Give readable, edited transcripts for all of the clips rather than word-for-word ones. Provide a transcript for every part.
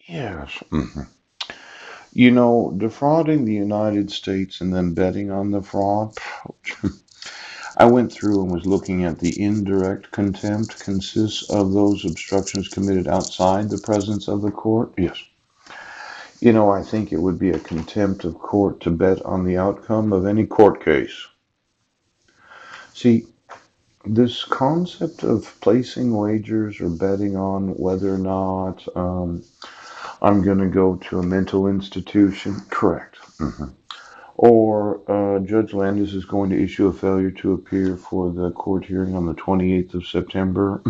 Yes. You know, defrauding the United States and then betting on the fraud. I went through and was looking at the indirect contempt consists of those obstructions committed outside the presence of the court. Yes. You know, I think it would be a contempt of court to bet on the outcome of any court case. See, this concept of placing wagers or betting on whether or not I'm going to go to a mental institution, correct. Or Judge Landis is going to issue a failure to appear for the court hearing on the 28th of September.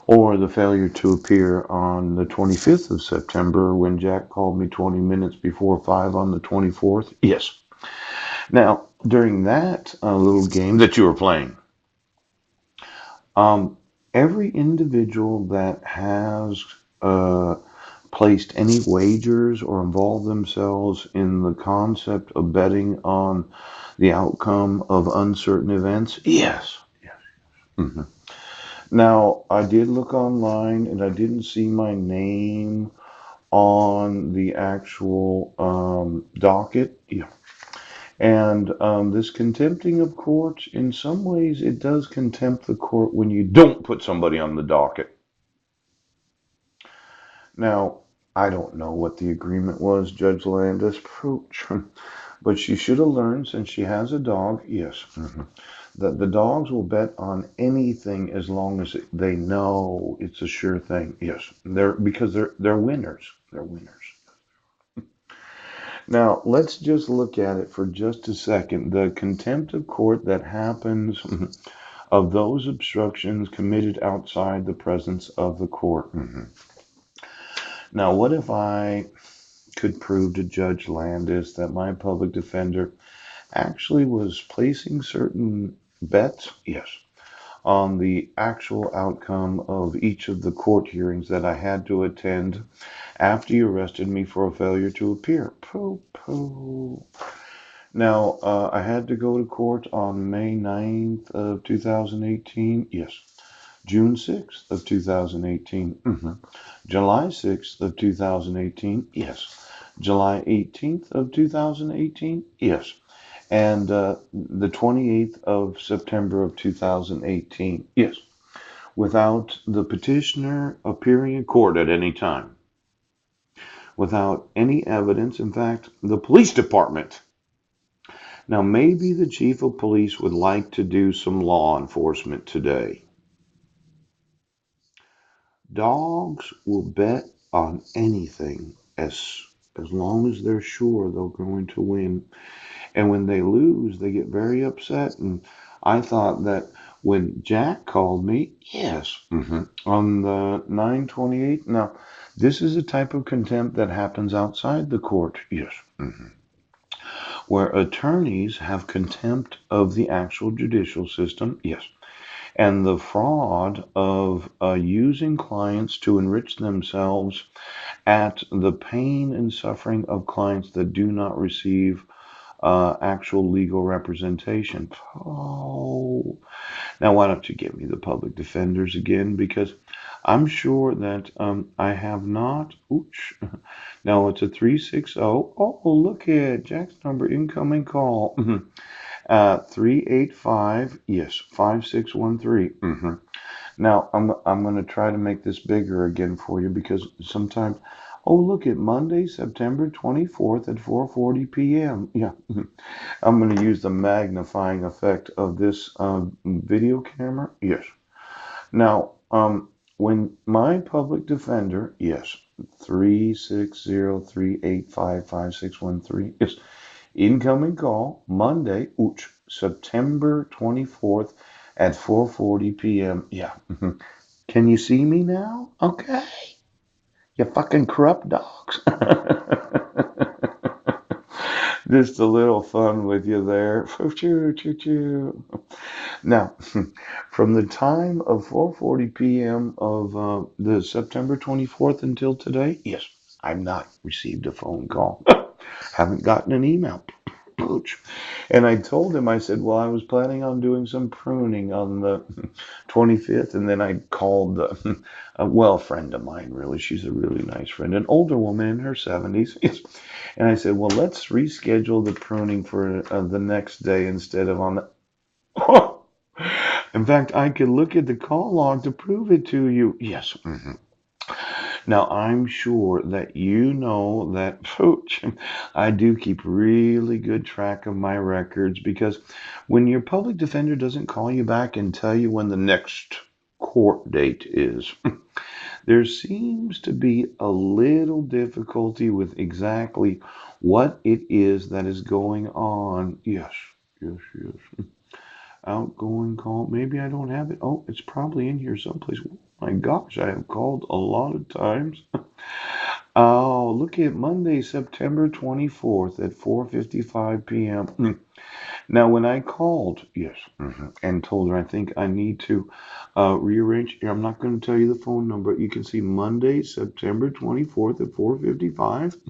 Or the failure to appear on the 25th of September when Jack called me 20 minutes before 5 on the 24th. Yes. Now, during that little game that you were playing, um, every individual that has placed any wagers or involved themselves in the concept of betting on the outcome of uncertain events, yes. Mhm. Now, I did look online and I didn't see my name on the actual docket. Yeah. And this contempting of court, in some ways, it does contempt the court when you don't put somebody on the docket. Now, I don't know what the agreement was, Judge Landis, but she should have learned since she has a dog, yes, that the dogs will bet on anything as long as they know it's a sure thing. Yes, they're winners. They're winners. Now, let's just look at it for just a second. The contempt of court that happens of those obstructions committed outside the presence of the court. Now, what if I could prove to Judge Landis that my public defender actually was placing certain bets? Yes. On the actual outcome of each of the court hearings that I had to attend after you arrested me for a failure to appear. Pooh, pooh. Now, I had to go to court on May 9th of 2018. Yes. June 6th of 2018. July 6th of 2018. Yes. July 18th of 2018. Yes. And the 28th of September of 2018. Yes. Without the petitioner appearing in court at any time. Without any evidence. In fact, the police department. Now, maybe the chief of police would like to do some law enforcement today. Dogs will bet on anything as long as they're sure they're going to win. And when they lose, they get very upset. And I thought that when Jack called me, yes, on the 9/28. Now, this is a type of contempt that happens outside the court. Yes. Where attorneys have contempt of the actual judicial system. Yes. And the fraud of using clients to enrich themselves at the pain and suffering of clients that do not receive actual legal representation. Oh, now why don't you give me the public defenders again? Because I'm sure that I have not. Ooch. Now it's a 360. Oh, look at Jack's number, incoming call. 385, yes, 5613. Now I'm going to try to make this bigger again for you because sometimes, oh, look at Monday, September 24th at 4:40 p.m. Yeah, I'm going to use the magnifying effect of this video camera. Yes. Now, when my public defender, yes, 360-385-5613, yes, incoming call Monday, September 24th at 4:40 p.m. Yeah. Can you see me now? Okay. You fucking corrupt dogs. Just a little fun with you there. Choo, choo, choo. Now, from the time of 4:40 p.m. of the September 24th until today, yes, I've not received a phone call. Haven't gotten an email. Pooch. And I told him, I said, well, I was planning on doing some pruning on the 25th. And then I called a friend of mine, really. She's a really nice friend, an older woman in her 70s. And I said, well, let's reschedule the pruning for the next day instead of on the. In fact, I could look at the call log to prove it to you. Yes. Now, I'm sure that you know that, Pooch, I do keep really good track of my records because when your public defender doesn't call you back and tell you when the next court date is, there seems to be a little difficulty with exactly what it is that is going on. Yes, yes, yes. Outgoing call. Maybe I don't have it. Oh, it's probably in here someplace. Oh my gosh, I have called a lot of times. Oh, look at Monday, September 24th at 4:55 p.m. Now, when I called, yes, and told her I think I need to rearrange. Here, I'm not going to tell you the phone number. You can see Monday, September 24th at 4:55.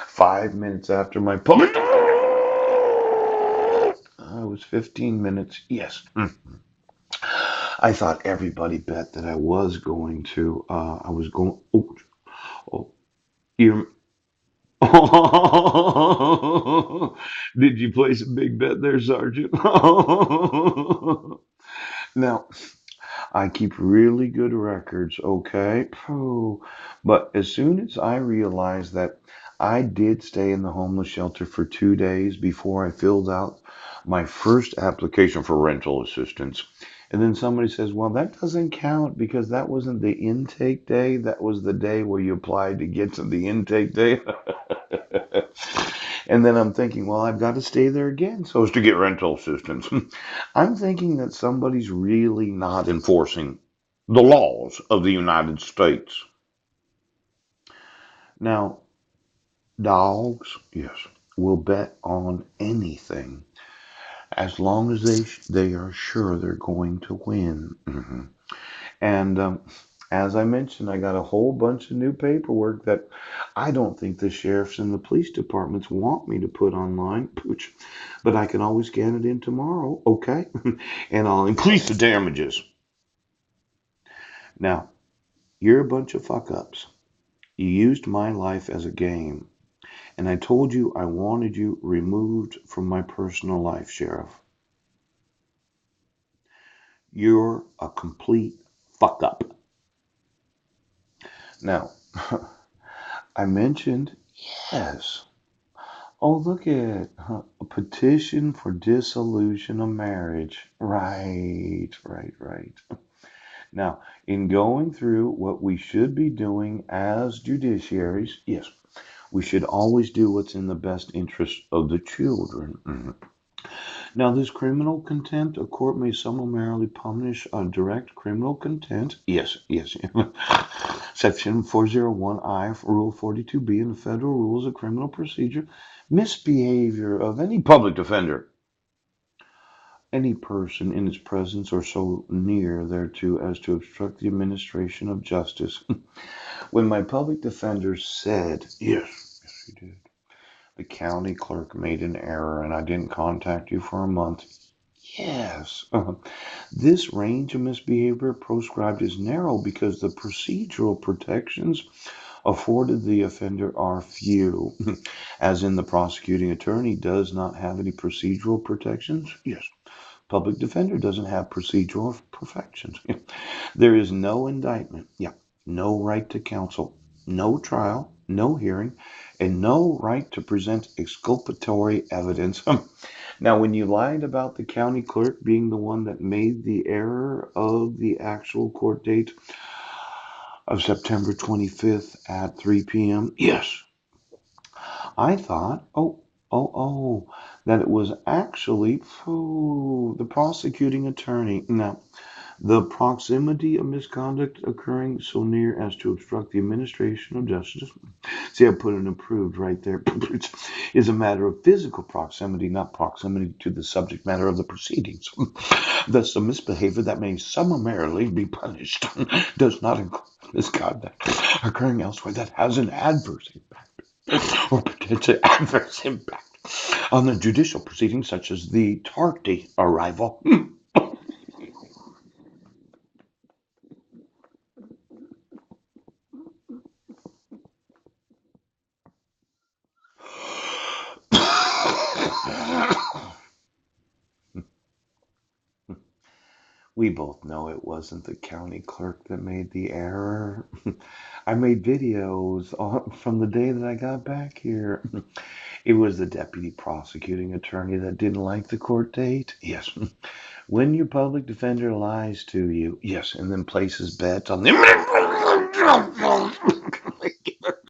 5 minutes after my public. It was 15 minutes. Yes. I thought everybody bet that I was going to. I was going. Oh, oh, you. Did you place a big bet there, Sergeant? Now, I keep really good records, okay? Oh, but as soon as I realized that I did stay in the homeless shelter for 2 days before I filled out my first application for rental assistance, and then somebody says, well, that doesn't count because that wasn't the intake day. That was the day where you applied to get to the intake day. And then I'm thinking, well, I've got to stay there again so as to get rental assistance. I'm thinking that somebody's really not enforcing the laws of the United States. Now, dogs, yes, will bet on anything as long as they are sure they're going to win. And as I mentioned, I got a whole bunch of new paperwork that I don't think the sheriffs and the police departments want me to put online, Pooch, but I can always scan it in tomorrow, okay? And I'll increase the damages. Now, you're a bunch of fuck ups. You used my life as a game, and I told you I wanted you removed from my personal life, Sheriff. You're a complete fuck up. Now, I mentioned, yes. Oh, look at a petition for dissolution of marriage. Right, right, right. Now, in going through what we should be doing as judiciaries, yes, we should always do what's in the best interest of the children. Now, this criminal contempt, a court may summarily punish a direct criminal contempt. Yes, yes. Section 401I, Rule 42B in the Federal Rules of Criminal Procedure. Misbehavior of any public defender, any person in its presence or so near thereto as to obstruct the administration of justice. When my public defender said, yes, he did, the county clerk made an error and I didn't contact you for a month. Yes, this range of misbehavior proscribed is narrow because the procedural protections afforded the offender are few. As in, the prosecuting attorney does not have any procedural protections. Yes, public defender doesn't have procedural protections. There is no indictment. Yeah, no right to counsel, no trial, no hearing, and no right to present exculpatory evidence. Now, when you lied about the county clerk being the one that made the error of the actual court date of September 25th at 3 p.m., yes, I thought, that it was actually the prosecuting attorney. Now, the proximity of misconduct occurring so near as to obstruct the administration of justice. See, I put an approved right there. Is a matter of physical proximity, not proximity to the subject matter of the proceedings. Thus, the misbehavior that may summarily be punished does not include misconduct occurring elsewhere that has an adverse impact or potential adverse impact On the judicial proceedings, such as the tardy arrival. We both know it wasn't the county clerk that made the error. I made videos from the day that I got back here. It was the deputy prosecuting attorney that didn't like the court date. Yes. When your public defender lies to you. Yes. And then places bets on the.